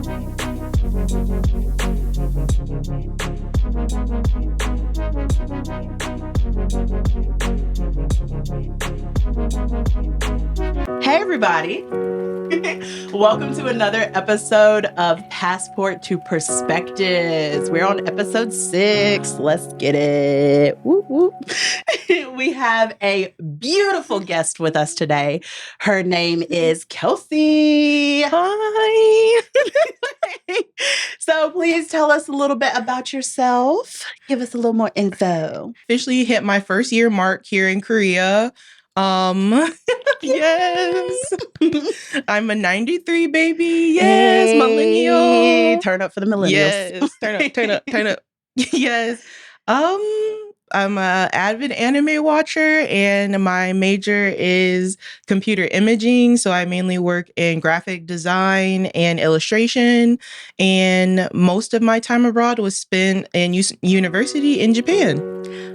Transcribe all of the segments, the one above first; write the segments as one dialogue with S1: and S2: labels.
S1: Hey, everybody. Welcome to another episode of Passport to Perspectives. We're on episode 6. Let's get it. Whoop, whoop. We have a beautiful guest with us today. Her name is Kelsey.
S2: Hi.
S1: So please tell us a little bit about yourself. Give us a little more info.
S2: Officially hit my first year mark here in Korea. Yes. I'm a 93 baby. Yes,
S1: Hey,
S2: millennial.
S1: turn up for the millennials.
S2: Yes, turn up. Yes. I'm a avid anime watcher, and my major is computer imaging. So I mainly work in graphic design and illustration. And most of my time abroad was spent in university in Japan.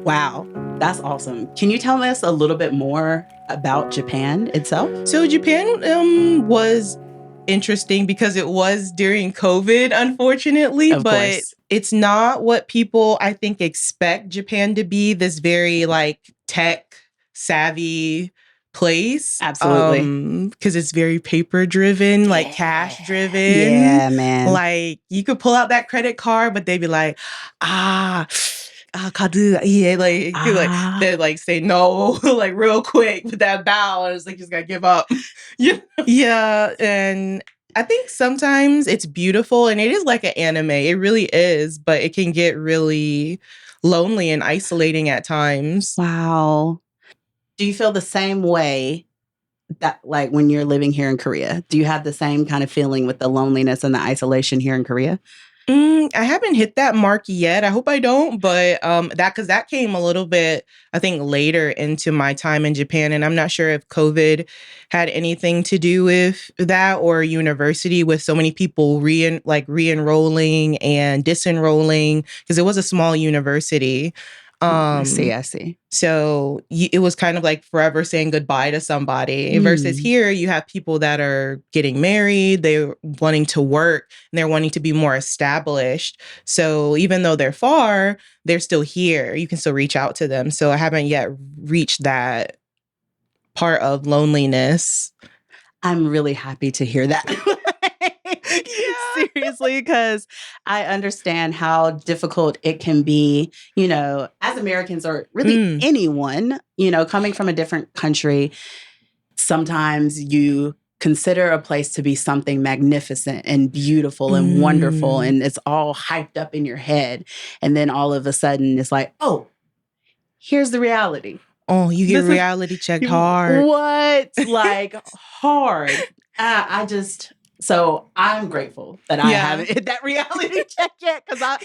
S1: Wow, that's awesome. Can you tell us a little bit more about Japan itself?
S2: So Japan was interesting because it was during COVID, unfortunately,
S1: Of
S2: but
S1: course.
S2: it's not what people, I think, expect Japan to be, this very like tech savvy place.
S1: Absolutely.
S2: Because it's very paper driven, like
S1: Yeah.
S2: cash driven.
S1: Yeah, man.
S2: Like you could pull out that credit card, but they'd be like, 카드, yeah, like they're like say no, like real quick with that bow, and it's like you just gotta give up. Yeah, and I think sometimes it's beautiful, and it is like an anime. It really is, but it can get really lonely and isolating at times.
S1: Wow. Do you feel the same way that like when you're living here in Korea? Do you have the same kind of feeling with the loneliness and the isolation here in Korea?
S2: I haven't hit that mark yet. I hope I don't, but that came a little bit, I think, later into my time in Japan, and I'm not sure if COVID had anything to do with that or university with so many people re-enrolling and disenrolling because it was a small university.
S1: I see.
S2: So it was kind of like forever saying goodbye to somebody versus here you have people that are getting married, they're wanting to work, and they're wanting to be more established. So even though they're far, they're still here. You can still reach out to them. So I haven't yet reached that part of loneliness.
S1: I'm really happy to hear that. Seriously, because I understand how difficult it can be, as Americans or really anyone, coming from a different country. Sometimes you consider a place to be something magnificent and beautiful and wonderful, and it's all hyped up in your head. And then all of a sudden it's like, oh, here's the reality.
S2: Oh, you get reality checked hard.
S1: What? Like hard. So I'm grateful that I haven't hit that reality check yet because I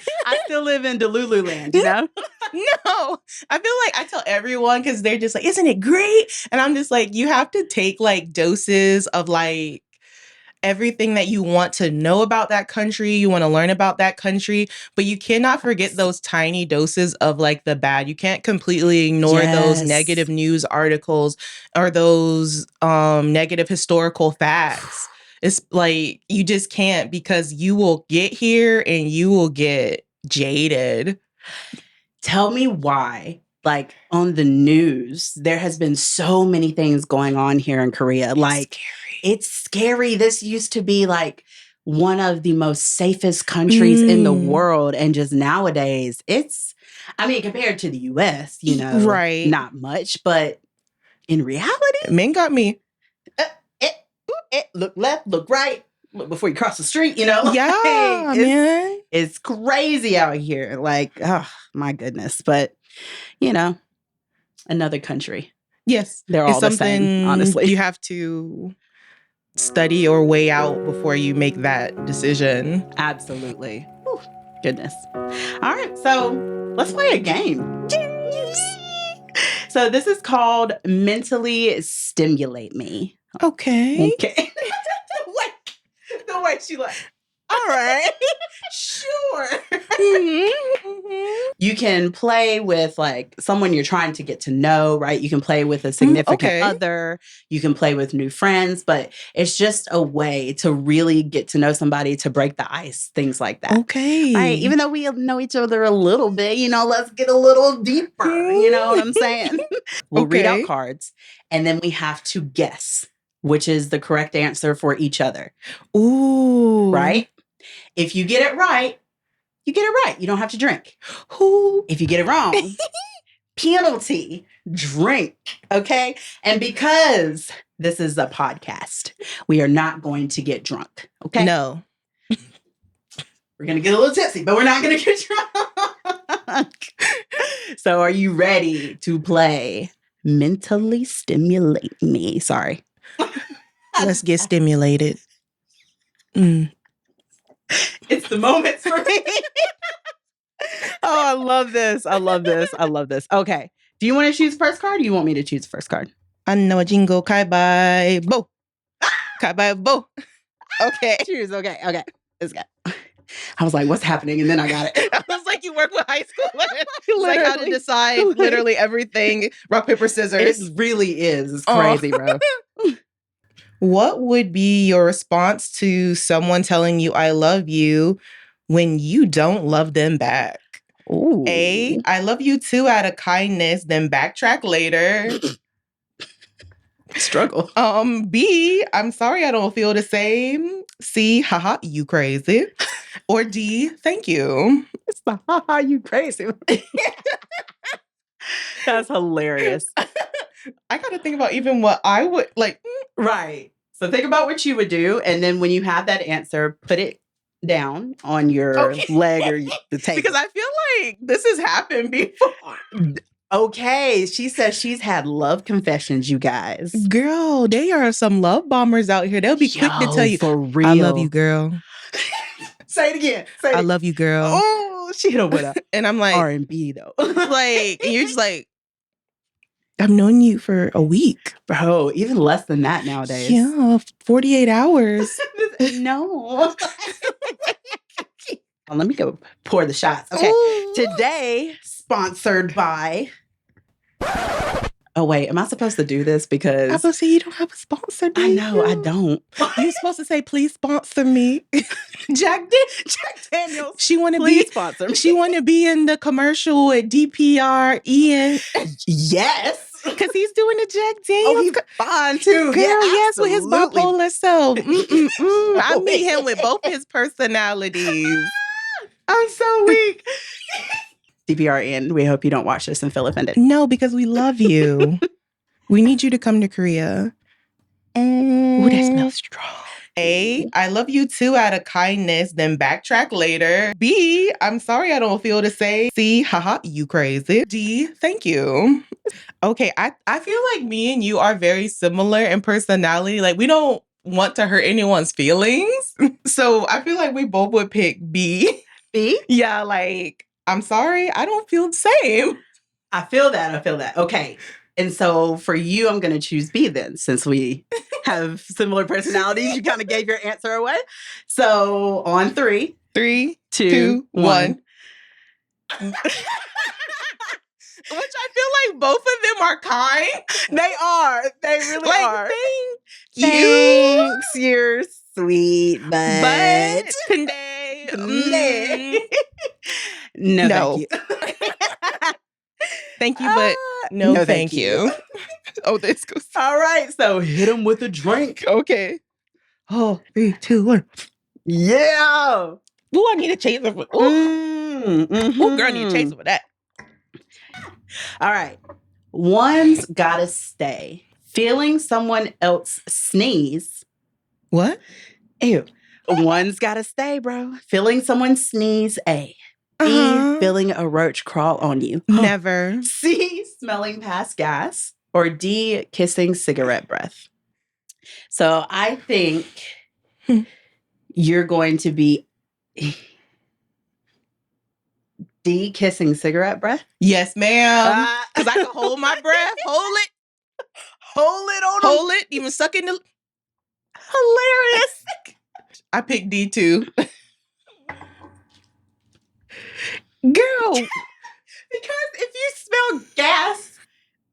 S1: still live in Delulu land,
S2: No, I feel like I tell everyone because they're just like, isn't it great? And I'm just like, you have to take like doses of like everything that you want to know about that country, you want to learn about that country, but you cannot forget those tiny doses of like the bad. You can't completely ignore those negative news articles or those negative historical facts. It's like you just can't because you will get here and you will get jaded.
S1: Tell me why. Like on the news, there has been so many things going on here in Korea. It's scary. This used to be like one of the most safest countries in the world. And just nowadays, compared to the US,
S2: right.
S1: Not much. But in reality,
S2: men got me.
S1: Look left, look right. Look before you cross the street,
S2: Yeah, man.
S1: It's crazy out here. Like, oh, my goodness. But, another country.
S2: Yes.
S1: They're all the same, honestly.
S2: You have to study or weigh out before you make that decision.
S1: Absolutely. Whew, goodness. All right. So let's play a game. So this is called Mentally Stimulate Me.
S2: Okay.
S1: The way she like, all right, sure. You can play with like someone you're trying to get to know, right? You can play with a significant other. You can play with new friends, but it's just a way to really get to know somebody, to break the ice, things like that.
S2: Okay.
S1: Right. Even though we know each other a little bit, let's get a little deeper. You know what I'm saying? We'll read out cards and then we have to guess which is the correct answer for each other.
S2: Ooh.
S1: Right? If you get it right, you get it right. You don't have to drink. If you get it wrong, penalty, drink. Okay? And because this is a podcast, we are not going to get drunk. Okay?
S2: No.
S1: We're going to get a little tipsy, but we're not going to get drunk. So are you ready to play Mentally Stimulate Me? Sorry.
S2: Let's get stimulated.
S1: It's the moments for me. Oh, I love this. I love this. I love this. Okay. Do you want to choose first card or do you want me to choose first card?
S2: Anno jingo kai bai bo. Kai bai bo. Okay.
S1: Choose. Okay. Okay. Let's go. I was like, what's happening? And then I got it.
S2: I was like, you work with high school. It's like how to decide literally everything. Rock, paper, scissors.
S1: It really is. It's crazy, bro.
S2: What would be your response to someone telling you I love you when you don't love them back?
S1: Ooh.
S2: A, I love you too out of kindness, then backtrack later.
S1: Struggle.
S2: B, I'm sorry I don't feel the same. C, haha, you crazy. Or D, thank you.
S1: It's the haha, you crazy. That's hilarious.
S2: I got to think about even what I would like.
S1: Right. So think about what you would do. And then when you have that answer, put it down on your leg or the table.
S2: Because I feel like this has happened before.
S1: Okay. She says she's had love confessions, you guys.
S2: Girl, they are some love bombers out here. They'll be quick to tell you,
S1: for real.
S2: I love you, girl.
S1: Say it again.
S2: I love you, girl.
S1: Oh, she hit him with a
S2: and I'm like
S1: R&B though.
S2: Like, and you're just like, I've known you for a week.
S1: Bro, even less than that nowadays.
S2: Yeah, 48 hours.
S1: No. Let me go pour the shots. Okay. Ooh. Today, sponsored by... Oh, wait. Am I supposed to do this? Because...
S2: I was supposed to say, you don't have a sponsor, do
S1: I know, I don't.
S2: You're supposed to say, please sponsor me.
S1: Jack Daniels.
S2: She want to
S1: be sponsor me.
S2: She want to be in the commercial at DPRE.
S1: Yes.
S2: Because he's doing the Jack Daniels.
S1: Oh, he's fine too.
S2: Girl, yes, with his bipolar self. I meet him with both his personalities.
S1: I'm so weak. DPRN, we hope you don't watch this and feel offended.
S2: No, because we love you. We need you to come to Korea. Ooh, that smells strong. A, I love you too out of kindness, then backtrack later. B, I'm sorry I don't feel the same. C, haha, you crazy. D, thank you. Okay, I feel like me and you are very similar in personality. Like, we don't want to hurt anyone's feelings. So I feel like we both would pick B.
S1: B?
S2: Yeah, like, I'm sorry, I don't feel the same.
S1: I feel that. Okay. And so for you, I'm going to choose B then, since we have similar personalities. You kind of gave your answer away. So on 3. 3, 2, 1.
S2: Which I feel like both of them are kind.
S1: They are. They really are.
S2: Thanks.
S1: You're sweet, but
S2: today.
S1: No, thank you.
S2: Thank you, but no thank you. Oh, this goes.
S1: All right, so hit him with a drink.
S2: Okay. Oh, 3, 2, 1.
S1: Yeah.
S2: Ooh, I need a chaser for. Ooh, girl, I need a chaser for that.
S1: All right. One's gotta stay. Feeling someone else sneeze.
S2: What?
S1: Ew. One's gotta stay, bro. Feeling someone sneeze. A. B, feeling a roach crawl on you.
S2: Never.
S1: C, smelling past gas. Or D, kissing cigarette breath. So I think you're going to be D, kissing cigarette breath.
S2: Yes, ma'am. Because I can hold my breath. Hold it. Hold it. Even suck in the...
S1: Hilarious.
S2: I picked D too. Girl,
S1: Because if you smell gas,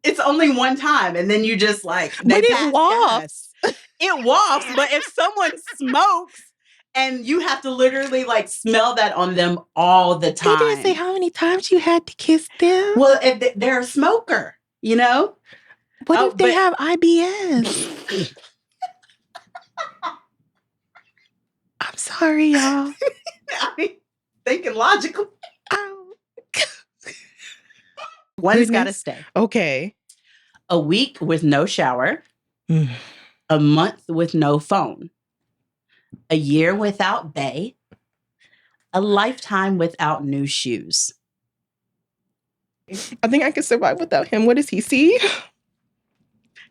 S1: it's only one time, and then you just like
S2: But it wafts.
S1: It wafts, but if someone smokes and you have to literally like smell that on them all the time.
S2: They didn't say how many times you had to kiss them.
S1: Well, if they're a smoker, you know?
S2: What if they have IBS? I'm sorry, y'all.
S1: I mean, thinking logical.
S2: Oh.
S1: One's got to stay.
S2: Okay.
S1: A week with no shower. A month with no phone. A year without bae. A lifetime without new shoes.
S2: I think I can survive without him. What does he see?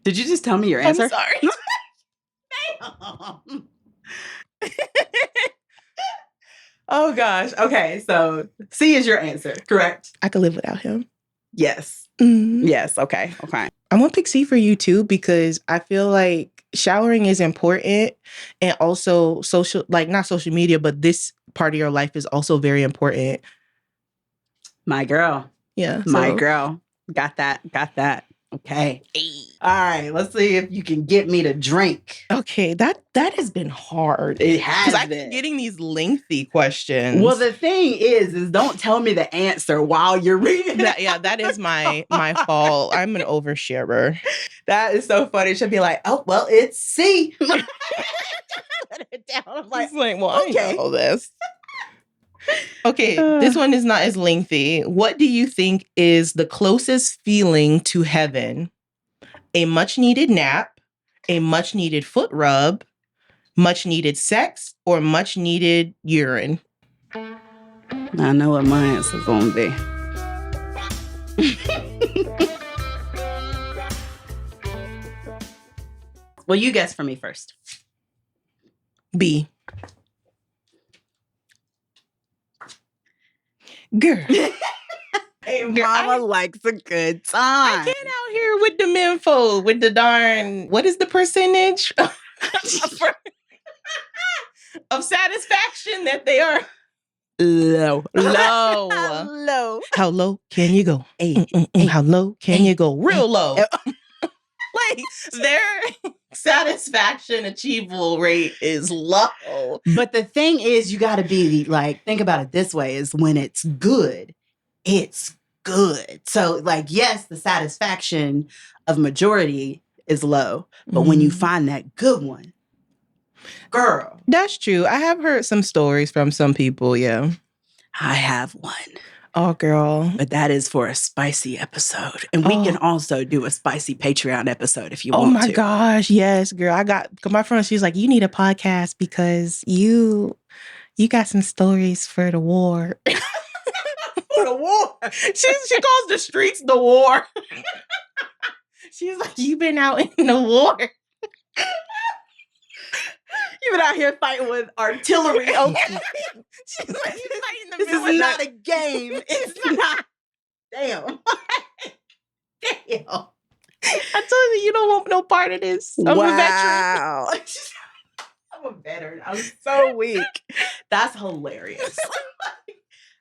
S1: Did you just tell me your answer?
S2: I'm sorry.
S1: Oh gosh. Okay, so C is your answer, correct?
S2: I could live without him.
S1: Yes.
S2: Mm-hmm.
S1: Yes. Okay. Okay.
S2: I'm gonna pick C for you too, because I feel like showering is important, and also social, like not social media, but this part of your life is also very important.
S1: My girl.
S2: Yeah.
S1: My girl. Got that. Got that. Okay. All right. Let's see if you can get me to drink.
S2: Okay. That has been hard.
S1: It has
S2: because
S1: been.
S2: I keep getting these lengthy questions.
S1: Well, the thing is don't tell me the answer while you're reading
S2: that. Yeah, that is my fault. I'm an oversharer.
S1: That is so funny. It should be like, oh, well, it's C. Let it down. I'm like,
S2: well, okay. I know this. Okay, this one is not as lengthy. What do you think is the closest feeling to heaven? A much needed nap, a much needed foot rub, much needed sex, or much needed urine?
S1: I know what my answer's gonna be. Well, you guess for me first.
S2: B. Girl.
S1: Hey, mama likes a good time.
S2: I get out here with the menfo, with the darn, what is the percentage of satisfaction that they are?
S1: Low.
S2: Low.
S1: Low.
S2: How low can you go? How low can you go? Real low. Like, their satisfaction achievable rate is low.
S1: But the thing is, you got to be like, think about it this way, is when it's good, it's good. So like, yes, the satisfaction of majority is low, but when you find that good one, girl.
S2: That's true. I have heard some stories from some people, yeah.
S1: I have one.
S2: Oh, girl.
S1: But that is for a spicy episode. And we can also do a spicy Patreon episode if you want to.
S2: Oh my gosh. Yes, girl. My friend, she's like, you need a podcast because you got some stories for the war.
S1: For the war.
S2: She calls the streets the war. She's like, you've been out in the war.
S1: You've been out here fighting with artillery. Okay.
S2: She's like, you fighting the
S1: This is not a game. It's not. Damn. Damn.
S2: I told you don't want no part of this. I'm a veteran.
S1: I'm a veteran. I'm so weak. That's hilarious.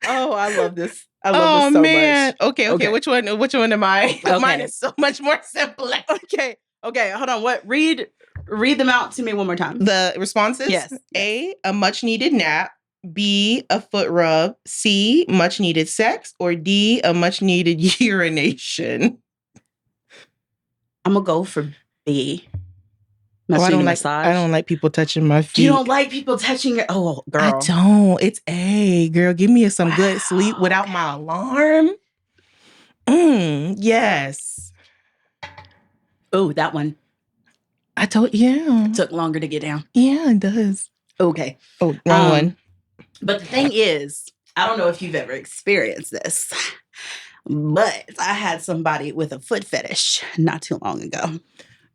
S1: Oh, I love this. I love this so much.
S2: Okay. Which one am I?
S1: Okay.
S2: Mine is so much more simple.
S1: Okay. Hold on. What? Read them out to me one more time.
S2: The responses?
S1: Yes.
S2: A much needed nap. B, a foot rub. C, much needed sex. Or D, a much needed urination.
S1: I'm gonna go for B.
S2: I don't like people touching my feet.
S1: You don't like people touching your... Oh, girl.
S2: I don't. It's A. Girl, give me some good sleep without my alarm. Yes.
S1: Oh, that one.
S2: I told you.
S1: Took longer to get down.
S2: Yeah, it does.
S1: Okay.
S2: Oh, wrong one.
S1: But the thing is, I don't know if you've ever experienced this, but I had somebody with a foot fetish not too long ago.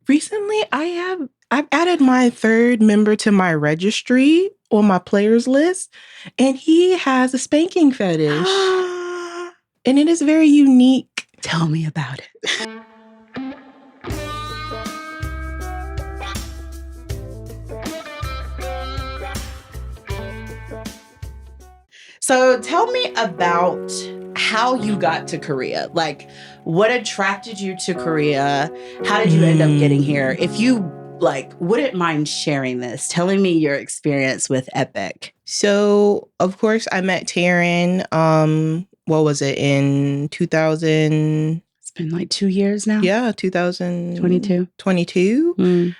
S2: Recently, I've added my third member to my registry on my players list, and he has a spanking fetish. And it is very unique.
S1: Tell me about it. So tell me about how you got to Korea. Like, what attracted you to Korea? How did you end up getting here? If you wouldn't mind sharing this, telling me your experience with Epic.
S2: So, of course, I met Taryn, what was it, in 2000?
S1: It's been like 2 years now.
S2: Yeah, 2022.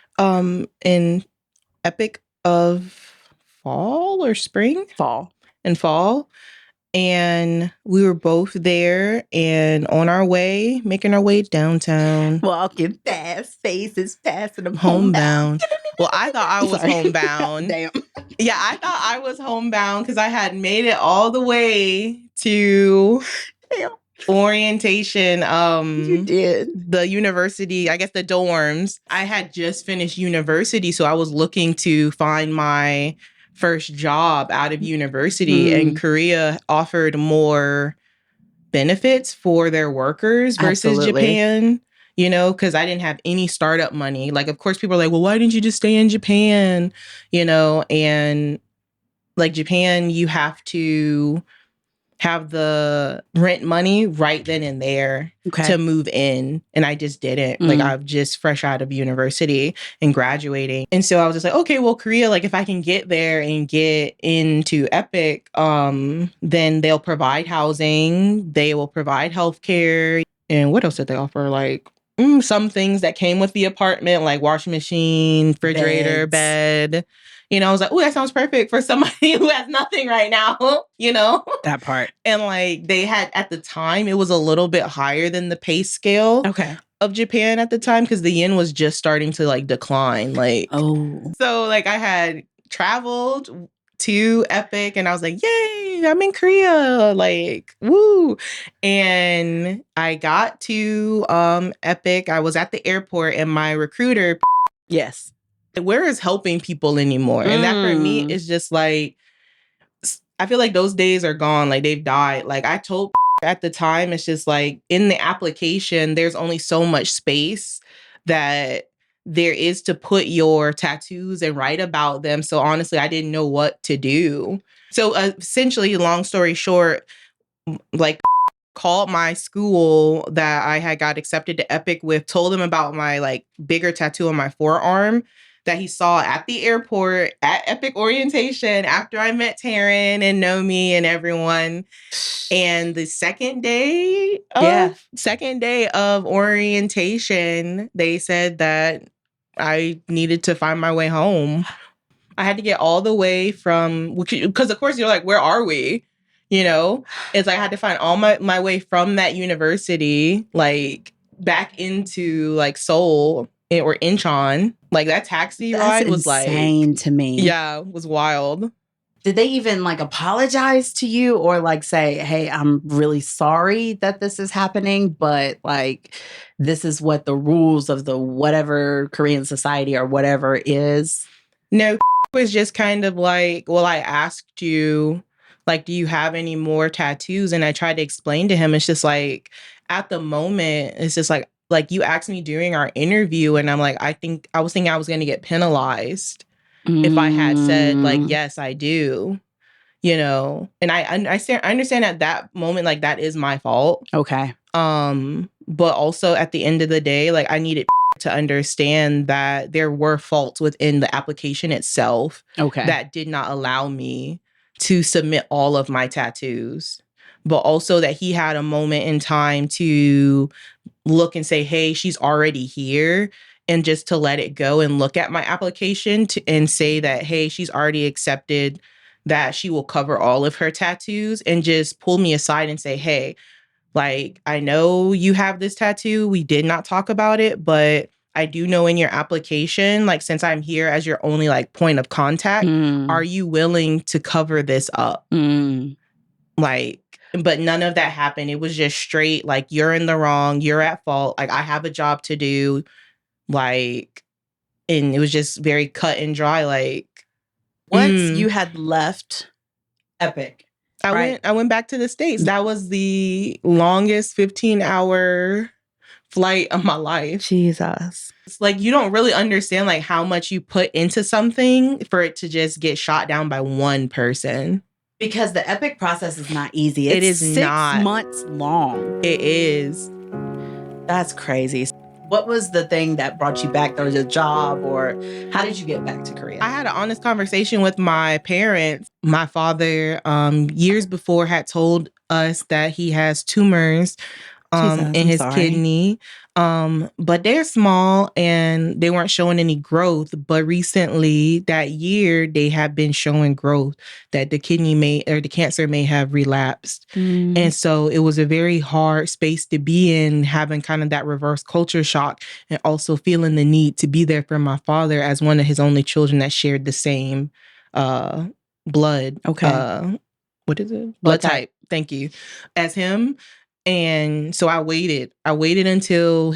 S2: In Epic of fall or spring?
S1: Fall.
S2: In fall. And we were both there and on our way, making our way downtown.
S1: Walking fast, faces passing them
S2: homebound. Well, I thought I was homebound.
S1: Damn.
S2: Yeah, I thought I was homebound because I had made it all the way to orientation.
S1: You did.
S2: The university, I guess the dorms. I had just finished university, so I was looking to find my first job out of university, and Korea offered more benefits for their workers versus Japan, you know, because I didn't have any startup money. Like, of course, people are like, well, why didn't you just stay in Japan? You know, and like Japan, you have to have the rent money right then and there to move in. And I just didn't. Like, I'm just fresh out of university and graduating. And so I was just like, okay, well, Korea, like if I can get there and get into Epic, then they'll provide housing, they will provide healthcare. And what else did they offer? Like some things that came with the apartment, like washing machine, refrigerator, bed. You know, I was like, oh, that sounds perfect for somebody who has nothing right now, you know?
S1: That part.
S2: And like they had, at the time, it was a little bit higher than the pay scale of Japan at the time because the yen was just starting to like decline. Like, so like I had traveled to Epic and I was like, yay, I'm in Korea. Like, woo. And I got to Epic. I was at the airport and my recruiter, where is helping people anymore? And that for me is just like, I feel like those days are gone. Like they've died. Like I told at the time, it's just like in the application, there's only so much space that there is to put your tattoos and write about them. So honestly, I didn't know what to do. So essentially, long story short, like called my school that I had got accepted to Epic with, told him about my like bigger tattoo on my forearm that he saw at the airport at Epic orientation after I met Taryn and Nomi and everyone. And the second day of orientation, they said that I needed to find my way home. I had to get all the way from, because of course you're like, where are we? You know, it's like I had to find all my way from that university, like back into like Seoul or Incheon. Like that taxi ride was
S1: insane to me.
S2: Yeah, it was wild.
S1: Did they even like apologize to you or like say, hey, I'm really sorry that this is happening, but like this is what the rules of the whatever Korean society or whatever is?
S2: No, it was just kind of like, well, I asked you, like, do you have any more tattoos? And I tried to explain to him, it's just like, at the moment, it's just like you asked me during our interview and I'm like, I was thinking I was going to get penalized if I had said like, yes, I do, you know? And I understand at that moment, like that is my fault.
S1: Okay.
S2: But also at the end of the day, like I needed to understand that there were faults within the application itself that did not allow me to submit all of my tattoos, but also that he had a moment in time to look and say, hey, she's already here. And just to let it go and look at my application and say that, hey, she's already accepted that she will cover all of her tattoos, and just pull me aside and say, hey, like, I know you have this tattoo. We did not talk about it, but I do know in your application, like, since I'm here as your only like point of contact, are you willing to cover this up? Like, but none of that happened. It was just straight, like, you're in the wrong, you're at fault. Like, I have a job to do. Like, and it was just very cut and dry. Like,
S1: once you had left Epic,
S2: I went back to the States. That was the longest 15-hour flight of my life.
S1: Jesus.
S2: It's like, you don't really understand like how much you put into something for it to just get shot down by one person.
S1: Because the epic process is not easy. It's
S2: It is
S1: 6
S2: not.
S1: months long.
S2: It is.
S1: That's crazy. What was the thing that brought you back? There was a job, or how did you get back to Korea?
S2: I had an honest conversation with my parents. My father, years before, had told us that he has tumors in his kidney. But they're small and they weren't showing any growth. But recently, that year, they have been showing growth that the cancer may have relapsed. And so it was a very hard space to be in, having kind of that reverse culture shock and also feeling the need to be there for my father as one of his only children that shared the same blood.
S1: Okay.
S2: What is it? Blood type. Thank you. As him. And so I waited until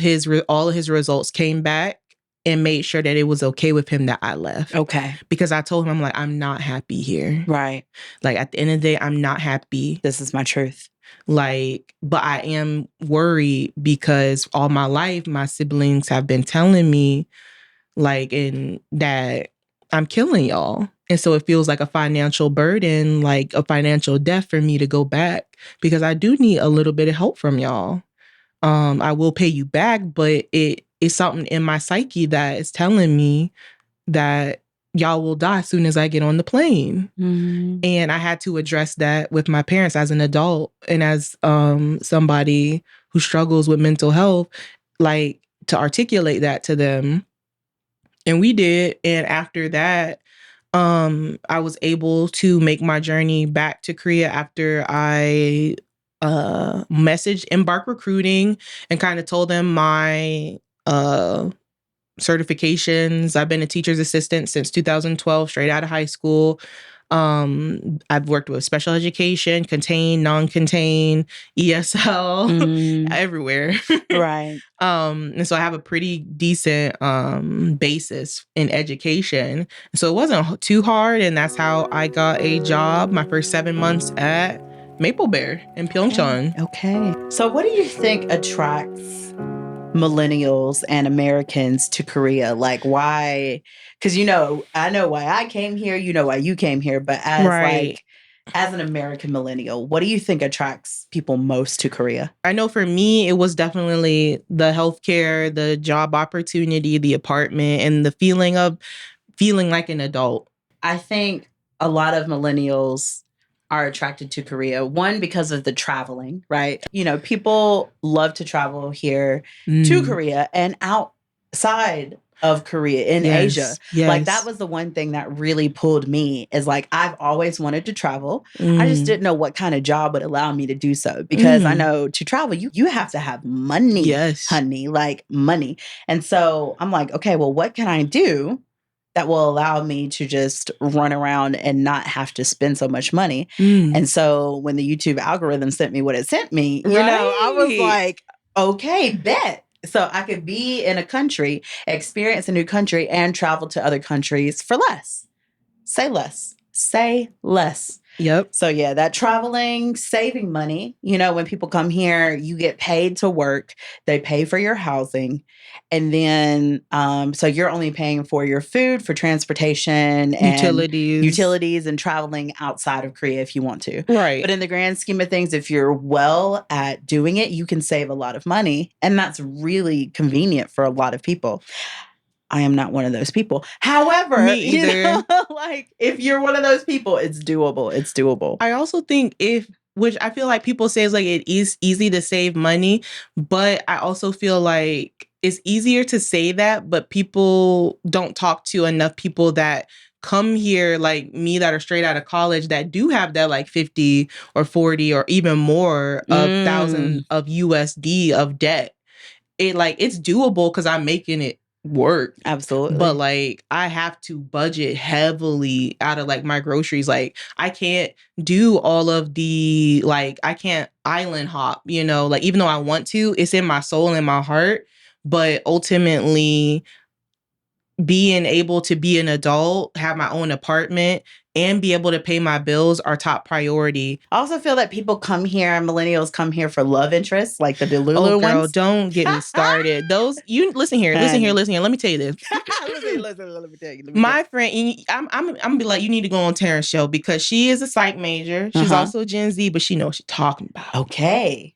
S2: all of his results came back and made sure that it was okay with him that I left.
S1: Okay.
S2: Because I told him, I'm like, I'm not happy here.
S1: Right.
S2: Like, at the end of the day, I'm not happy.
S1: This is my truth.
S2: Like, but I am worried because all my life, my siblings have been telling me, like, and that I'm killing y'all. And so it feels like a financial burden, like a financial debt for me to go back, because I do need a little bit of help from y'all. I will pay you back, but it is something in my psyche that is telling me that y'all will die as soon as I get on the plane. And I had to address that with my parents as an adult and as somebody who struggles with mental health, like, to articulate that to them. And we did. And after that, I was able to make my journey back to Korea after I messaged Embark Recruiting and kind of told them my certifications. I've been a teacher's assistant since 2012, straight out of high school. I've worked with special education, contained, non-contained, ESL, everywhere.
S1: Right.
S2: And so I have a pretty decent basis in education. So it wasn't too hard. And that's how I got a job my first 7 months at Maple Bear in Pyeongchang.
S1: Okay. So what do you think attracts millennials and Americans to Korea? Like, why? Because, I know why I came here. You know why you came here. But as an American millennial, what do you think attracts people most to Korea?
S2: I know for me, it was definitely the healthcare, the job opportunity, the apartment, and the feeling of feeling like an adult.
S1: I think a lot of millennials are attracted to Korea. One, because of the traveling, right? People love to travel here to Korea and outside of Korea in Asia.
S2: Yes.
S1: Like, that was the one thing that really pulled me, is like, I've always wanted to travel. I just didn't know what kind of job would allow me to do so, because I know to travel, you have to have money, honey, like money. And so I'm like, okay, well, what can I do that will allow me to just run around and not have to spend so much money? And so when the YouTube algorithm sent me what it sent me, I was like, okay, bet. So I could be in a country, experience a new country, and travel to other countries for less. Say less. Say less.
S2: Yep.
S1: So yeah, that traveling, saving money. When people come here, you get paid to work. They pay for your housing. And then, so you're only paying for your food, for transportation, and utilities and traveling outside of Korea if you want to.
S2: Right.
S1: But in the grand scheme of things, if you're well at doing it, you can save a lot of money. And that's really convenient for a lot of people. I am not one of those people. However,
S2: me either.
S1: Like, if you're one of those people, it's doable. It's doable.
S2: I also think which I feel like people say is like, it is easy to save money, but I also feel like it's easier to say that, but people don't talk to enough people that come here like me, that are straight out of college, that do have that like 50 or 40 or even more of thousand of USD of debt. It's doable because I'm making it work.
S1: Absolutely.
S2: But like, I have to budget heavily out of like my groceries. Like, I can't do all of the, like, I can't island hop, like, even though I want to, it's in my soul and my heart. But ultimately, being able to be an adult, have my own apartment, and be able to pay my bills are top priority.
S1: I also feel that people come here, millennials come here for love interests, like the Delulu
S2: Oh, girl,
S1: ones.
S2: don't get me started. Those, you listen here. Let me tell you this.
S1: Listen, let me tell you.
S2: My friend, I'm gonna be like, you need to go on Taryn's show because she is a psych major. She's also Gen Z, but she knows what she's talking about.
S1: Okay.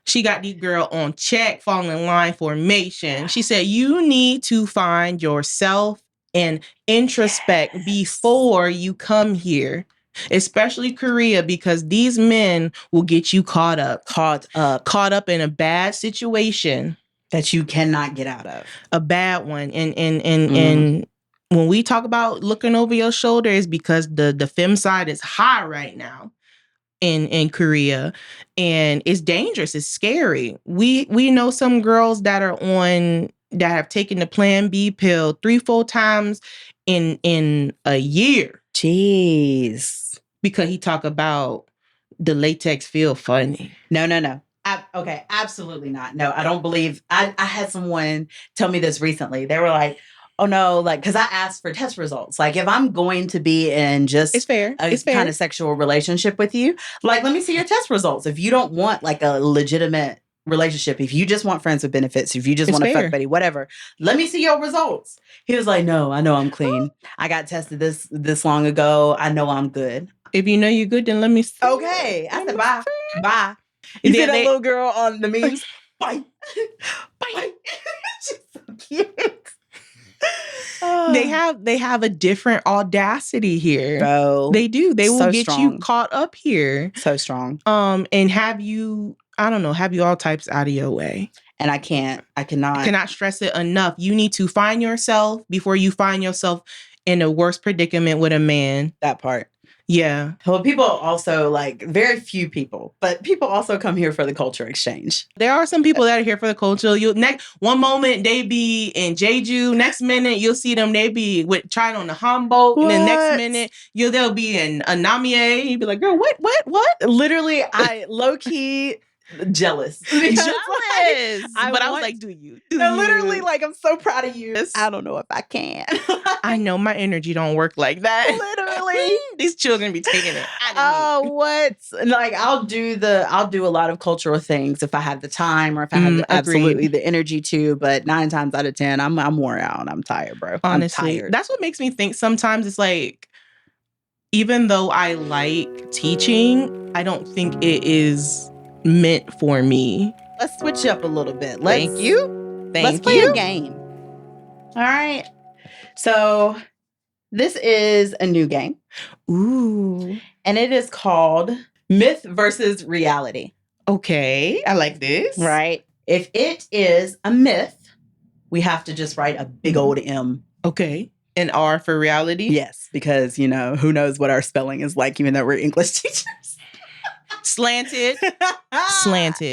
S2: She got the girl on check, falling in line formation. She said, you need to find yourself and introspect before you come here, especially Korea, because these men will get you caught up in a bad situation
S1: that you cannot get out of.
S2: A bad one. And when we talk about looking over your shoulder, is because the fem side is high right now in Korea, and it's dangerous. It's scary. We know some girls that have taken the Plan B pill 3-4 times in a year.
S1: Jeez.
S2: Because he talk about the latex feel funny.
S1: No. Okay, absolutely not. No, I don't believe. I had someone tell me this recently. They were like, oh no, like, because I asked for test results. Like, if I'm going to be in just
S2: it's fair.
S1: Kind of sexual relationship with you, like, let me see your test results. If you don't want like a legitimate relationship, if you just want friends with benefits, if you just want to fuck buddy, whatever, let me see your results. He was like, no, I know I'm clean. I got tested this long ago. I know I'm good.
S2: If you know you're good, then let me see.
S1: Okay. I said, bye. You see that little girl on the memes? Bye. She's so cute.
S2: They have a different audacity here.
S1: Bro,
S2: they do. They will get
S1: strong.
S2: you caught up here.
S1: So strong.
S2: And have you all types out of your way.
S1: And I cannot
S2: stress it enough. You need to find yourself before you find yourself in a worse predicament with a man.
S1: That part.
S2: Yeah.
S1: Well, people also, like, very few people, but people also come here for the culture exchange.
S2: There are some people that are here for the culture. One moment they be in Jeju, next minute you'll see them, they be trying on the Humboldt, and then next minute they'll be in Anamie. You'd be like, girl, what?
S1: Literally, I low-key jealous.
S2: But I was like, do you?
S1: Literally, like, I'm so proud of you. I don't know if I can.
S2: I know my energy don't work like that.
S1: Literally.
S2: These children be taking it.
S1: What? Like, I'll do a lot of cultural things if I have the time or if I have absolutely the energy to, but 9 times out of 10, I'm worn out. I'm tired, bro.
S2: Honestly,
S1: I'm tired.
S2: That's what makes me think sometimes it's like, even though I like teaching, I don't think it is meant for me.
S1: Let's switch up a little bit.
S2: Thank you.
S1: Let's play a game. All right. So this is a new game.
S2: Ooh.
S1: And it is called Myth versus Reality.
S2: Okay. I like this.
S1: Right. If it is a myth, we have to just write a big old M.
S2: Okay. An R for reality?
S1: Yes, because, who knows what our spelling is like, even though we're English teachers.
S2: Slanted.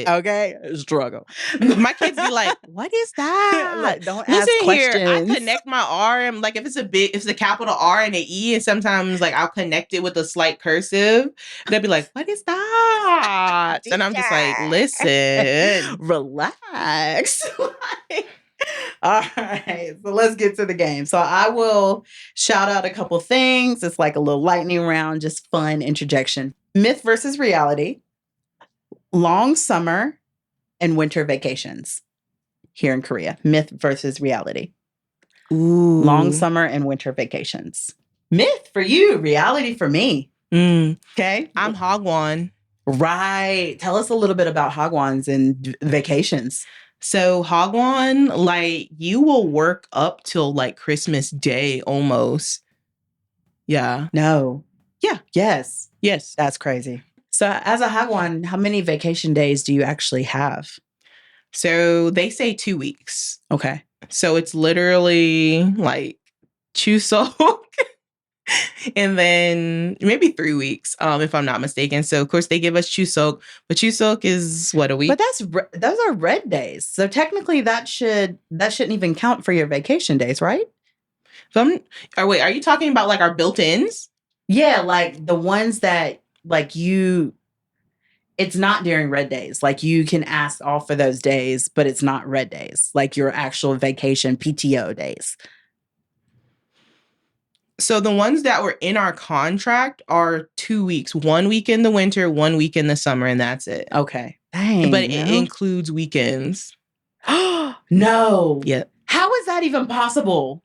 S1: Okay. Struggle.
S2: My kids be like, what is that?
S1: Like, don't ask questions.
S2: Here, I connect my R and like if it's a capital R and an E, and sometimes like I'll connect it with a slight cursive. They'll be like, what is that? And I'm just like, listen.
S1: Relax. All right, so let's get to the game. So I will shout out a couple things. It's like a little lightning round, just fun interjection. Myth versus reality. Long summer and winter vacations here in Korea. Myth versus reality.
S2: Ooh.
S1: Long summer and winter vacations. Myth for you, reality for me. Okay.
S2: I'm Hagwon.
S1: Right. Tell us a little bit about Hagwons and vacations.
S2: So Hagwon, like, you will work up till like Christmas Day almost. Yeah.
S1: No.
S2: Yeah.
S1: Yes.
S2: Yes.
S1: That's crazy. So as a Hagwon, how many vacation days do you actually have?
S2: So they say 2 weeks.
S1: Okay.
S2: So it's literally like Chuseok and then maybe 3 weeks, if I'm not mistaken. So of course they give us Chuseok, but Chuseok is what, a week?
S1: But those are red days. So technically that shouldn't even count for your vacation days, right?
S2: So wait, are you talking about like our built-ins?
S1: Yeah, like the ones that like it's not during red days. Like you can ask off for those days, but it's not red days. Like your actual vacation PTO days.
S2: So the ones that were in our contract are 2 weeks. 1 week in the winter, 1 week in the summer, and that's it.
S1: Okay. Dang.
S2: But it includes weekends.
S1: No.
S2: Yep.
S1: How is that even possible?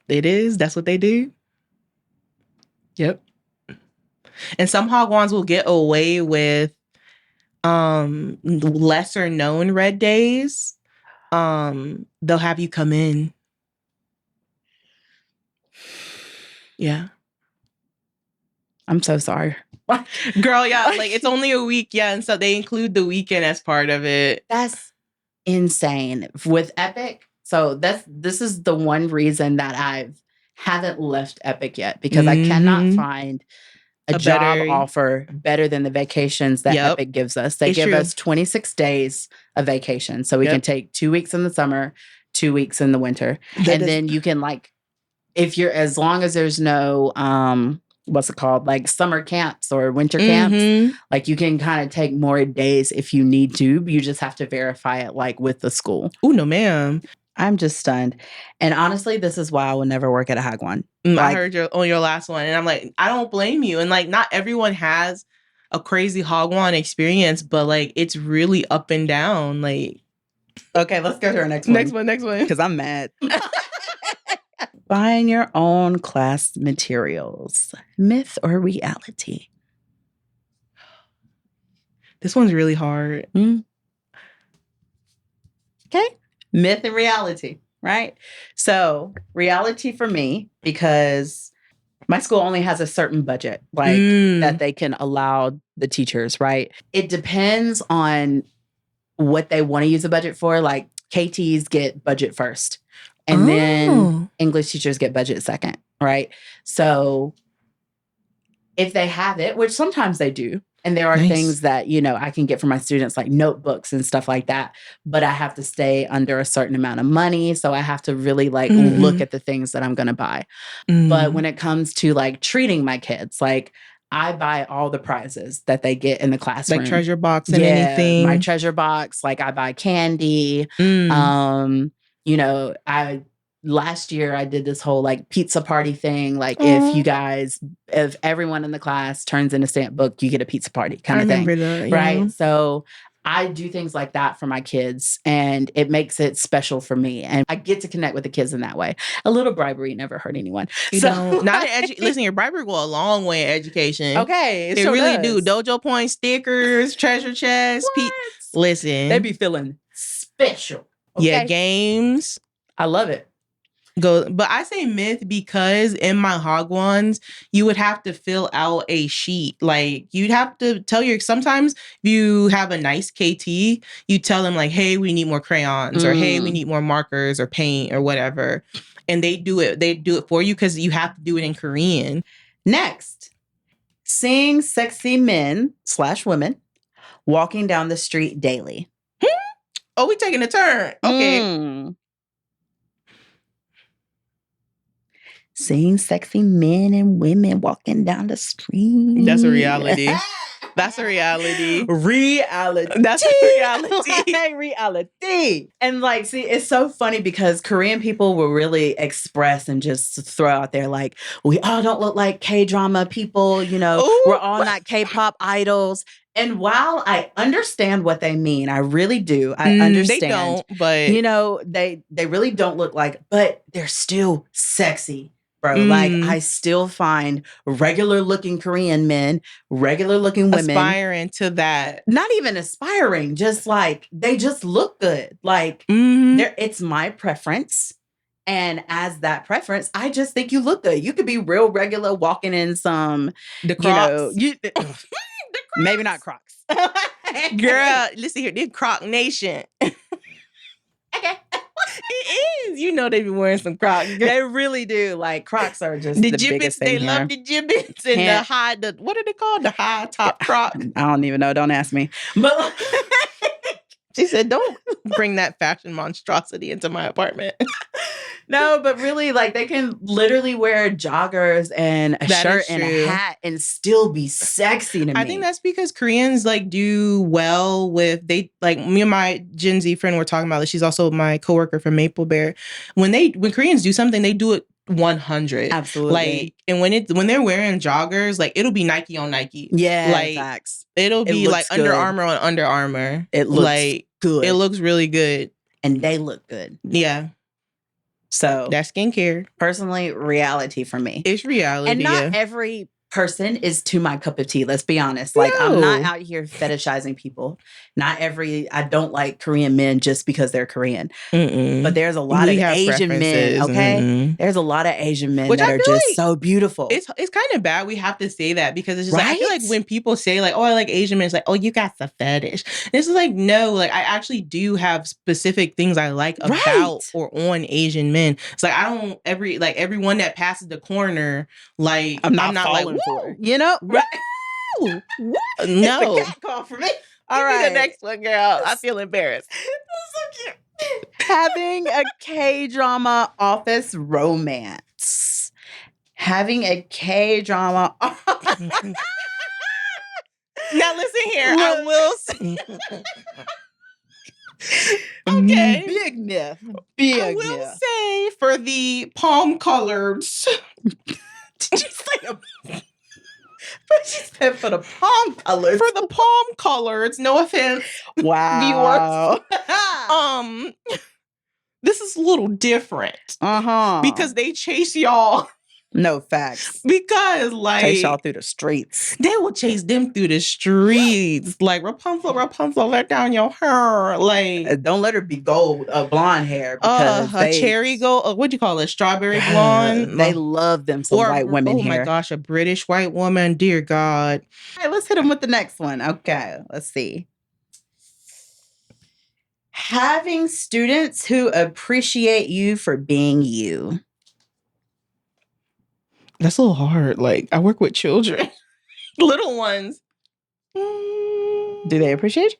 S2: It is. That's what they do. Yep. And some Hagwons will get away with lesser known red days. They'll have you come in. Yeah.
S1: I'm so sorry.
S2: Girl, yeah, like it's only a week, yeah, and so they include the weekend as part of it.
S1: That's insane. With Epic, so this is the one reason that I haven't left Epic yet, because I cannot find a job offer better than the vacations that Epic gives us. They give us 26 days of vacation, so we can take 2 weeks in the summer, 2 weeks in the winter, then you can, like, if you're, as long as there's no what's it called, like summer camps or winter camps, like you can kind of take more days if you need to. You just have to verify it, like, with the school.
S2: Oh, no, ma'am.
S1: I'm just stunned. And honestly, this is why I will never work at a Hagwon.
S2: I heard on your last one, and I'm like, I don't blame you. And like, not everyone has a crazy Hagwon experience, but like, it's really up and down. Like,
S1: okay, let's go to our next one.
S2: Next one.
S1: Because I'm mad. Buying your own class materials. Myth or reality?
S2: This one's really hard.
S1: Okay. Myth and reality, right? So reality for me, because my school only has a certain budget, like that they can allow the teachers, right? It depends on what they want to use the budget for. Like KTs get budget first. And then English teachers get budget second, right? So if they have it, which sometimes they do, and there are things that, you know, I can get for my students, like notebooks and stuff like that, but I have to stay under a certain amount of money. So I have to really like look at the things that I'm going to buy. But when it comes to like treating my kids, like I buy all the prizes that they get in the classroom.
S2: Like treasure box and anything.
S1: My treasure box, like I buy candy. You know, last year I did this whole like pizza party thing. Like if everyone in the class turns in a stamp book, you get a pizza party kind of thing.
S2: That,
S1: right.
S2: Yeah.
S1: So I do things like that for my kids, and it makes it special for me. And I get to connect with the kids in that way. A little bribery never hurt anyone.
S2: Listen, your bribery go a long way in education.
S1: Okay.
S2: They really do. Dojo points, stickers, treasure chests. Listen.
S1: They be feeling special.
S2: Okay? Yeah, games.
S1: I love it.
S2: But I say myth because in my Hagwons, you would have to fill out a sheet. Like you'd have to tell sometimes if you have a nice KT, you tell them like, hey, we need more crayons or hey, we need more markers or paint or whatever. And they do it. They do it for you because you have to do it in Korean.
S1: Next, seeing sexy men / women walking down the street daily.
S2: Oh, we taking a turn. Okay.
S1: Seeing sexy men and women walking down the street.
S2: That's a reality. That's a reality.
S1: That's a reality. Reality. And like, see, it's so funny because Korean people will really express and just throw out there like, we all don't look like K-drama people, you know, we're all not K-pop idols. And while I understand what they mean, I really do. I understand.
S2: They don't, but
S1: you know, they really don't look like, but they're still sexy. Bro, like I still find regular looking Korean men, regular looking women
S2: aspiring to that.
S1: Not even aspiring, just like they just look good. Like it's my preference. And as that preference, I just think you look good. You could be real regular walking in some
S2: the Crocs.
S1: Maybe not Crocs.
S2: Girl, listen here, this Croc Nation.
S1: Okay.
S2: It is. You know they be wearing some Crocs.
S1: They really do. Like Crocs are just the biggest thing.
S2: They love the gibbets and what are they called? The high top Crocs.
S1: I don't even know. Don't ask me. But
S2: she said, don't bring that fashion monstrosity into my apartment.
S1: No, but really, like, they can literally wear joggers and a shirt and a hat and still be sexy to me.
S2: I think that's because Koreans, like, do well with, like, me and my Gen Z friend were talking about it. She's also my coworker from Maple Bear. When Koreans do something, they do it 100.
S1: Absolutely.
S2: Like, and when they're wearing joggers, like it'll be Nike on Nike.
S1: Yeah,
S2: like
S1: facts.
S2: It'll be like
S1: good.
S2: Under Armour on Under Armour.
S1: It looks
S2: like
S1: good.
S2: It looks really good.
S1: And they look good.
S2: Yeah.
S1: So
S2: that's skincare.
S1: Personally, reality for me.
S2: It's reality.
S1: And not every person is to my cup of tea. Let's be honest. Like, I'm not out here fetishizing people. I don't like Korean men just because they're Korean. But there's a lot of Asian men, okay? There's a lot of Asian men that are just like so beautiful.
S2: It's kind of bad we have to say that because it's just like, I feel like when people say like, oh, I like Asian men, it's like, oh, you got the fetish. And it's like, no, like I actually do have specific things I like about or on Asian men. It's like, I don't everyone that passes the corner, like
S1: I'm not falling for it. You know?
S2: Right.
S1: No.
S2: It's
S1: a cat call for me.
S2: All right. The next one, girl. I feel embarrassed.
S1: That's so cute. Having a K-drama office romance. Having a K-drama.
S2: Now listen here. I will say. Okay.
S1: Big myth.
S2: I will say for the palm colors.
S1: She said for the palm colors.
S2: For the palm colors. No offense.
S1: Wow.
S2: Viewers. This is a little different. Because they chase y'all.
S1: No facts.
S2: Because like
S1: chase y'all through the streets.
S2: They will chase them through the streets. Like Rapunzel, let down your hair. Like
S1: don't let her be gold, blonde hair. Because
S2: a cherry gold. What do you call it? Strawberry blonde.
S1: They love them some white women
S2: hair. Oh my gosh, a British white woman. Dear God.
S1: All right, let's hit them with the next one. Okay, let's see. Having students who appreciate you for being you.
S2: That's a little hard. Like, I work with children. Little ones.
S1: Do they appreciate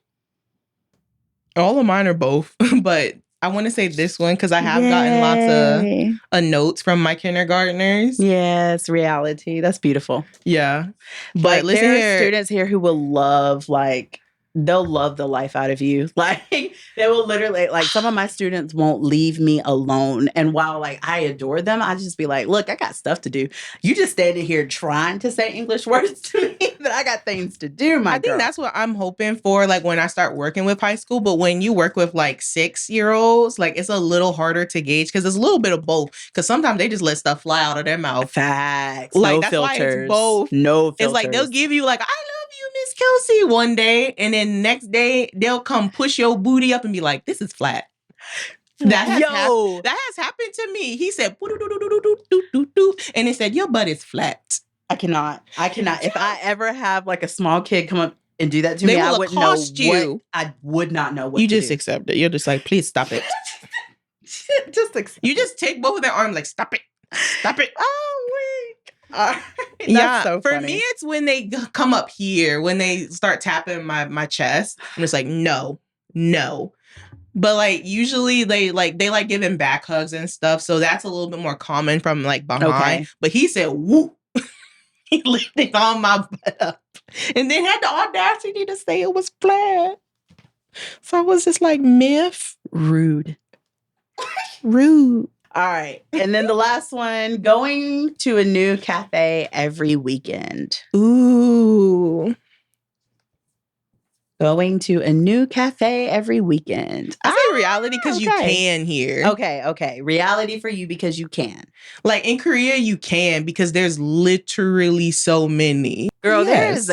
S2: you? All of mine are both. But I want to say this one because I have gotten lots of notes from my kindergartners.
S1: Yes, reality. That's beautiful.
S2: Yeah. But
S1: like,
S2: listen
S1: there are students here who will love, like, they'll love the life out of you. Like, they will literally, like, some of my students won't leave me alone. And while, like, I adore them, I just be like, look, I got stuff to do. You just standing here trying to say English words to me, but I got things to do, my girl.
S2: I think that's what I'm hoping for, like, when I start working with high school. But when you work with, like, 6-year-olds, like, it's a little harder to gauge because it's a little bit of both. Because sometimes they just let stuff fly out of their mouth.
S1: Facts.
S2: Like,
S1: no
S2: that's
S1: filters.
S2: why it's both.
S1: No filters.
S2: It's like, they'll give you, like, I love you, Miss Kelsey, one day. And then next day, they'll come push your booty up and be like, this is flat. That has happened to me. He said, and it said, your butt is flat.
S1: I cannot. If I ever have like a small kid come up and do that to me, I wouldn't know what. I would not know what
S2: you
S1: to
S2: just
S1: do.
S2: accept it. You're just like, please stop it. You just take both of their arms, like, stop it. Stop it.
S1: Oh, wait.
S2: Yeah,
S1: so
S2: for me, it's when they come up here, when they start tapping my chest. I'm just like, no. But like usually they like giving back hugs and stuff, so that's a little bit more common from like behind. Okay. But he said, "Woo!" He lifted on my butt up, and then had the audacity to say it was flat. So I was just like, myth,
S1: rude. All right. And then the last one, going to a new cafe every weekend.
S2: Ooh.
S1: Going to a new cafe every weekend.
S2: I say reality because you can here.
S1: Okay. Reality for you because you can.
S2: Like in Korea, you can because there's literally so many.
S1: Girl, there's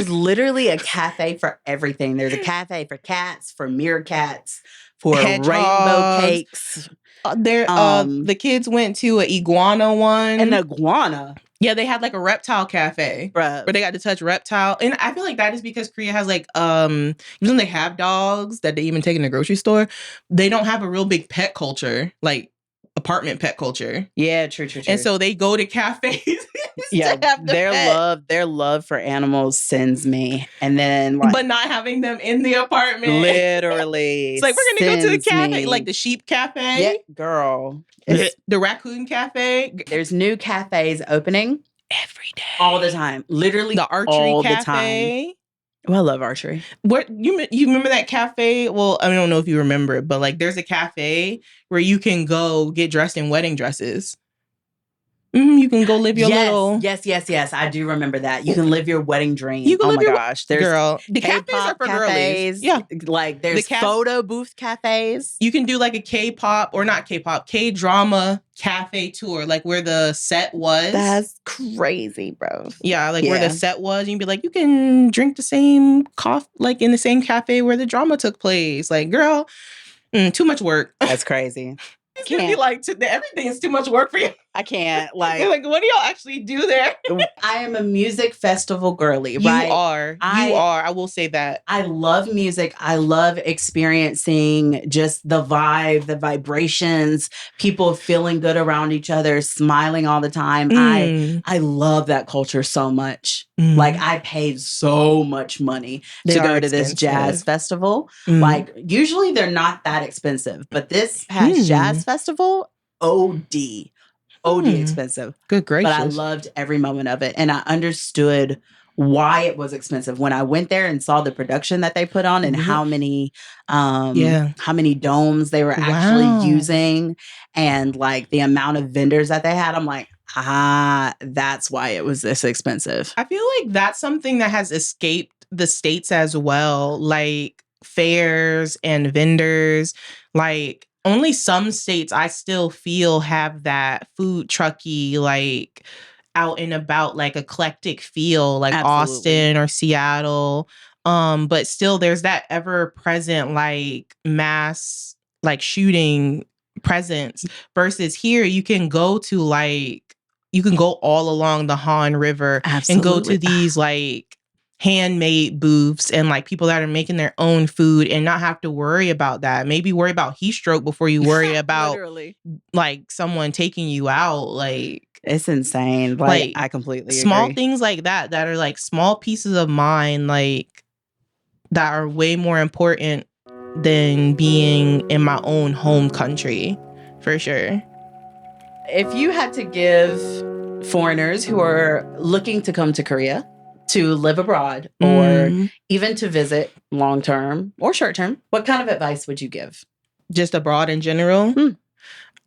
S1: literally a cafe for everything. There's a cafe for cats, for meerkats, for rainbow cakes.
S2: The kids went to an iguana one.
S1: An iguana?
S2: Yeah, they had like a reptile cafe.
S1: Bruh.
S2: Where they got to touch reptile. And I feel like that is because Korea has like, even though they have dogs that they even take in the grocery store, they don't have a real big pet culture, like apartment pet culture.
S1: Yeah, true.
S2: And so they go to cafes.
S1: Yeah, their love for animals sends me. And then like,
S2: but not having them in the apartment.
S1: Literally.
S2: It's like, we're gonna go to the cafe, like the sheep cafe.
S1: Yeah, girl.
S2: The raccoon cafe.
S1: There's new cafes opening
S2: every day.
S1: All the time. Literally
S2: the archery cafe.
S1: Well, I love archery.
S2: Where you remember that cafe? Well, I don't know if you remember it, but like there's a cafe where you can go get dressed in wedding dresses. You can go live your little.
S1: Yes. I do remember that. You can live your wedding dream.
S2: You can live your
S1: gosh. There's
S2: girl. The
S1: K-pop
S2: cafes are for
S1: cafes.
S2: girlies. Yeah.
S1: Like there's photo booth cafes.
S2: You can do like a K-pop or not K-pop, K-drama cafe tour, like where the set was.
S1: That's crazy, bro.
S2: Yeah, like where the set was. You can be like, you can drink the same coffee, like in the same cafe where the drama took place. Like, girl, too much work.
S1: That's crazy.
S2: It's gonna be like, everything is too much work for you.
S1: I can't. Like,
S2: what do y'all actually do there?
S1: I am a music festival girly,
S2: You
S1: right?
S2: are. I will say that.
S1: I love music. I love experiencing just the vibe, the vibrations, people feeling good around each other, smiling all the time. I love that culture so much. Like, I paid so much money to go to this jazz festival. Like, usually they're not that expensive, but this past jazz festival, OD expensive.
S2: Good gracious.
S1: But I loved every moment of it. And I understood why it was expensive when I went there and saw the production that they put on and how many domes they were actually using and like the amount of vendors that they had. I'm like, that's why it was this expensive.
S2: I feel like that's something that has escaped the States as well. Like fairs and vendors, like only some states I still feel have that food trucky, like out and about, like eclectic feel, like Austin or Seattle. But still there's that ever present like mass like shooting presence versus here you can go all along the Han River and go to these like handmade booths and like people that are making their own food and not have to worry about that. Maybe worry about heat stroke before you worry about like someone taking you out. Like
S1: it's insane. Like I completely
S2: small
S1: agree.
S2: things like that are like small pieces of mind, like that are way more important than being in my own home country, for sure.
S1: If you had to give foreigners who are looking to come to Korea to live abroad or even to visit long-term or short-term, what kind of advice would you give?
S2: Just abroad in general?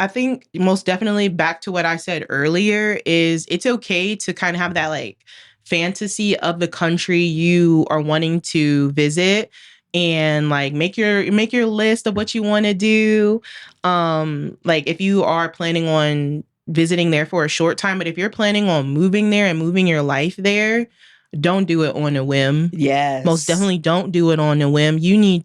S2: I think most definitely back to what I said earlier is it's okay to kind of have that like fantasy of the country you are wanting to visit and like make your list of what you want to do. Like if you are planning on visiting there for a short time, but if you're planning on moving there and moving your life there, don't do it on a whim.
S1: Yes.
S2: Most definitely don't do it on a whim. You don't need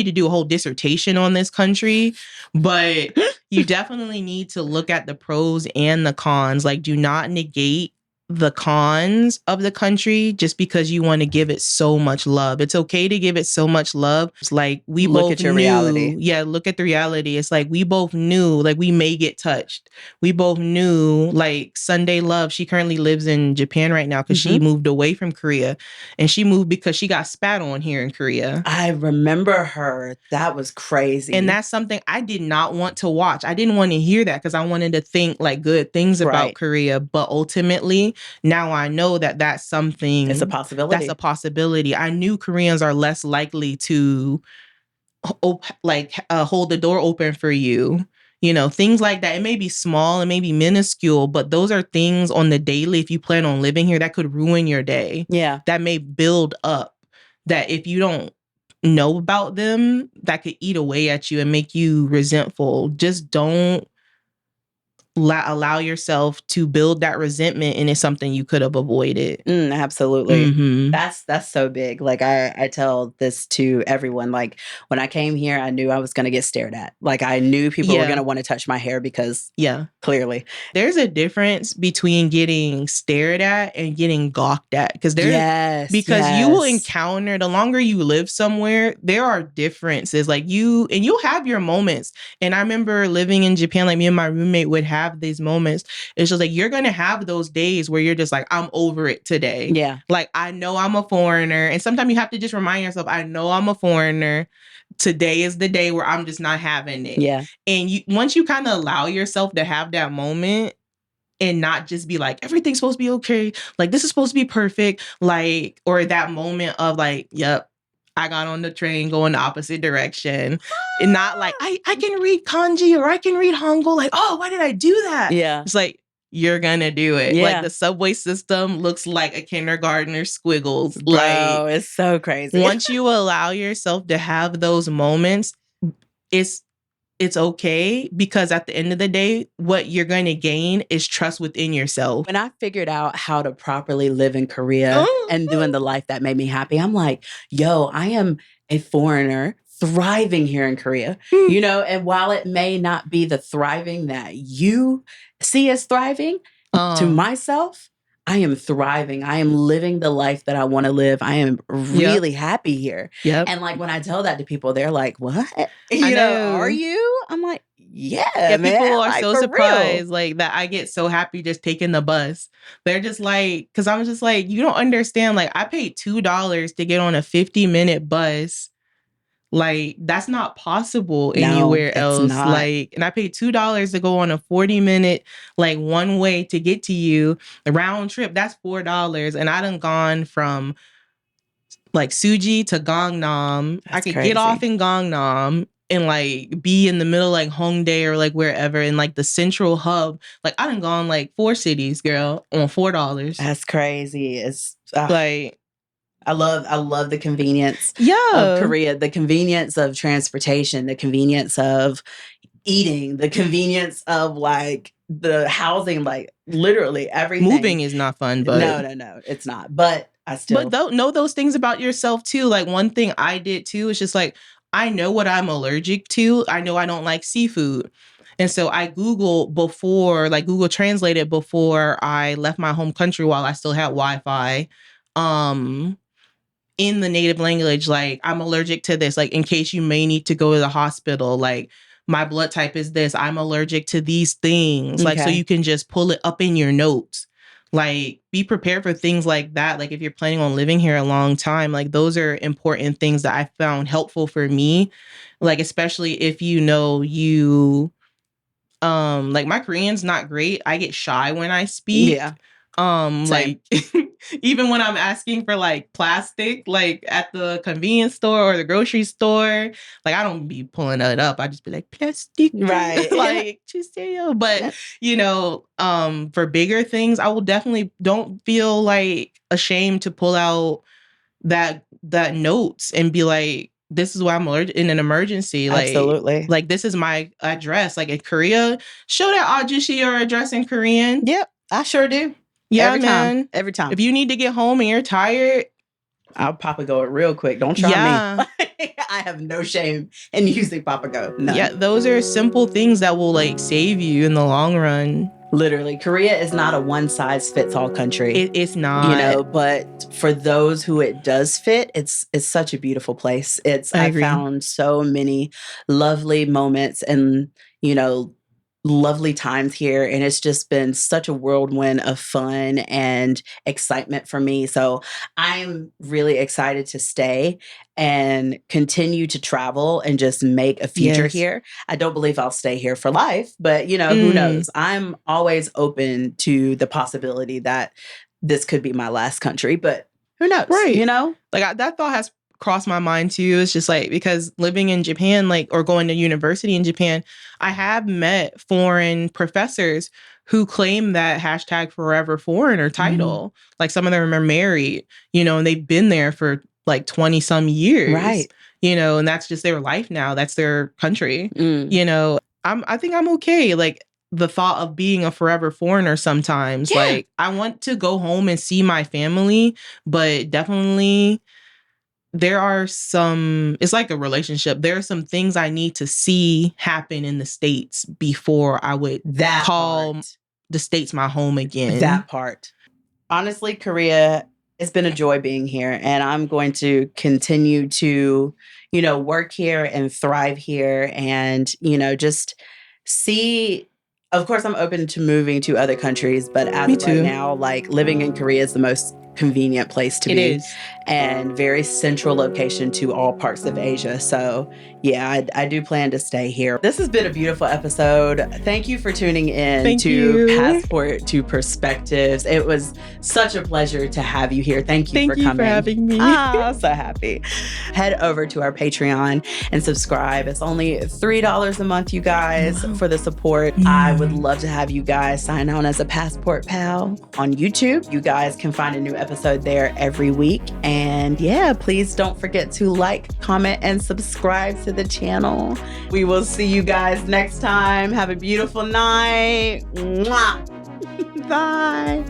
S2: to do a whole dissertation on this country, but you definitely need to look at the pros and the cons. Like, do not negate the cons of the country just because you want to give it so much love. It's okay to give it so much love. It's like we
S1: look
S2: both
S1: at your
S2: knew.
S1: reality.
S2: Yeah, look at the reality. It's like we both knew, like we may get touched. We both knew, like Sunday Love, she currently lives in Japan right now because she moved away from Korea. And she moved because she got spat on here in Korea.
S1: I remember her. That was crazy.
S2: And that's something I did not want to watch. I didn't want to hear that because I wanted to think like good things about Korea. But ultimately, now I know that that's something.
S1: It's a possibility.
S2: That's a possibility. I knew Koreans are less likely to hold the door open for you. You know, things like that. It may be small, it may be minuscule, but those are things on the daily, if you plan on living here, that could ruin your day.
S1: Yeah.
S2: That may build up. That if you don't know about them, that could eat away at you and make you resentful. Just don't allow yourself to build that resentment, and it's something you could have avoided.
S1: Absolutely. That's so big. Like I tell this to everyone. Like when I came here, I knew I was going to get stared at. Like I knew people were going to want to touch my hair because clearly
S2: there's a difference between getting stared at and getting gawked at. Because you will encounter, the longer you live somewhere, there are differences. Like you'll have your moments. And I remember living in Japan, like me and my roommate would have these moments. It's just like you're gonna have those days where you're just like, I'm over it today.
S1: Yeah.
S2: Like I know I'm a foreigner. And sometimes you have to just remind yourself, I know I'm a foreigner. Today is the day where I'm just not having it.
S1: Yeah.
S2: And once you kind of allow yourself to have that moment and not just be like, everything's supposed to be okay. Like this is supposed to be perfect. Like, or that moment of like, yep, I got on the train going the opposite direction. And not like, I can read kanji or I can read Hangul. Like, oh, why did I do that?
S1: Yeah.
S2: It's like, you're gonna do it.
S1: Yeah.
S2: Like the subway system looks like a kindergartner squiggles.
S1: Bro,
S2: Like
S1: it's so crazy.
S2: once you allow yourself to have those moments, it's okay, because at the end of the day, what you're going to gain is trust within yourself.
S1: When I figured out how to properly live in Korea and doing the life that made me happy, I'm like, yo, I am a foreigner thriving here in Korea, you know, and while it may not be the thriving that you see as thriving, to myself, I am thriving. I am living the life that I want to live. I am really happy here.
S2: Yep.
S1: And like when I tell that to people, they're like, what?
S2: I know.
S1: Are you? I'm like, yeah, man.
S2: People are
S1: like,
S2: so
S1: for
S2: surprised
S1: real.
S2: like that I get so happy just taking the bus. They're just like, because I'm just like, you don't understand. Like I paid $2 to get on a 50-minute bus. Like that's not possible anywhere else.
S1: Not.
S2: Like, and I paid $2 to go on a 40-minute like one way to get to you. The round trip, that's $4. And I done gone from like Suji to Gangnam. I could get off in Gangnam and like be in the middle like Hongdae or like wherever in like the central hub. Like I done gone like 4 cities, girl, on $4.
S1: That's crazy. It's
S2: like
S1: I love the convenience
S2: of
S1: Korea, the convenience of transportation, the convenience of eating, the convenience of like the housing, like literally everything.
S2: Moving is not fun, but
S1: no, it's not. But I still
S2: know those things about yourself too. Like one thing I did too is just like, I know what I'm allergic to. I know I don't like seafood. And so I Google translated before I left my home country while I still had Wi-Fi. In the native language, like I'm allergic to this, like in case you may need to go to the hospital, like my blood type is this, I'm allergic to these things. Like, so you can just pull it up in your notes. Like be prepared for things like that. Like if you're planning on living here a long time, like those are important things that I found helpful for me. Like, especially if you like my Korean's not great. I get shy when I speak.
S1: Yeah.
S2: Like even when I'm asking for like plastic, like at the convenience store or the grocery store, like I don't be pulling it up. I just be like plastic,
S1: right?
S2: Like Chiseo. But you know, for bigger things, I will definitely don't feel like ashamed to pull out that notes and be like, this is why I'm allergic in an emergency. Like,
S1: absolutely.
S2: Like this is my address. Like in Korea, show that Ajushi your address in Korean.
S1: Yep, I sure do.
S2: Yeah,
S1: every time.
S2: If you need to get home and you're tired,
S1: I'll Papa Go it real quick. Don't try me. I have no shame in using Papa Go. None.
S2: Yeah, those are simple things that will like save you in the long run.
S1: Literally, Korea is not a one-size-fits-all country.
S2: It's not,
S1: you know. But for those who it does fit, it's such a beautiful place. I found so many lovely moments and lovely times here, and it's just been such a whirlwind of fun and excitement for me. So I'm really excited to stay and continue to travel and just make a future here. I don't believe I'll stay here for life, but who knows? I'm always open to the possibility that this could be my last country, but who knows?
S2: Right. Like that thought has crossed my mind too. It's just like, because living in Japan, like, or going to university in Japan, I have met foreign professors who claim that #forever foreigner title. Like some of them are married, and they've been there for like 20 some years.
S1: Right.
S2: And that's just their life now. That's their country. I think I'm okay. Like the thought of being a forever foreigner sometimes. Like I want to go home and see my family, but definitely there are it's like a relationship. There are some things I need to see happen in the States before I would call the States my home again.
S1: That part. Honestly, Korea, it's been a joy being here, and I'm going to continue to, work here and thrive here and, just see. Of course, I'm open to moving to other countries, but as of right now, like living in Korea is the most convenient place to
S2: It
S1: be.
S2: is.
S1: And very central location to all parts of Asia. So yeah, I do plan to stay here. This has been a beautiful episode. Thank you for tuning in
S2: Thank
S1: to
S2: you.
S1: Passport to Perspectives. It was such a pleasure to have you here. Thank you for coming.
S2: Thank you for having me.
S1: So happy. Head over to our Patreon and subscribe. It's only $3 a month, you guys, for the support. I would love to have you guys sign on as a Passport Pal on YouTube. You guys can find a new episode there every week. And yeah, please don't forget to like, comment, and subscribe to the channel. We will see you guys next time. Have a beautiful night. Mwah. Bye.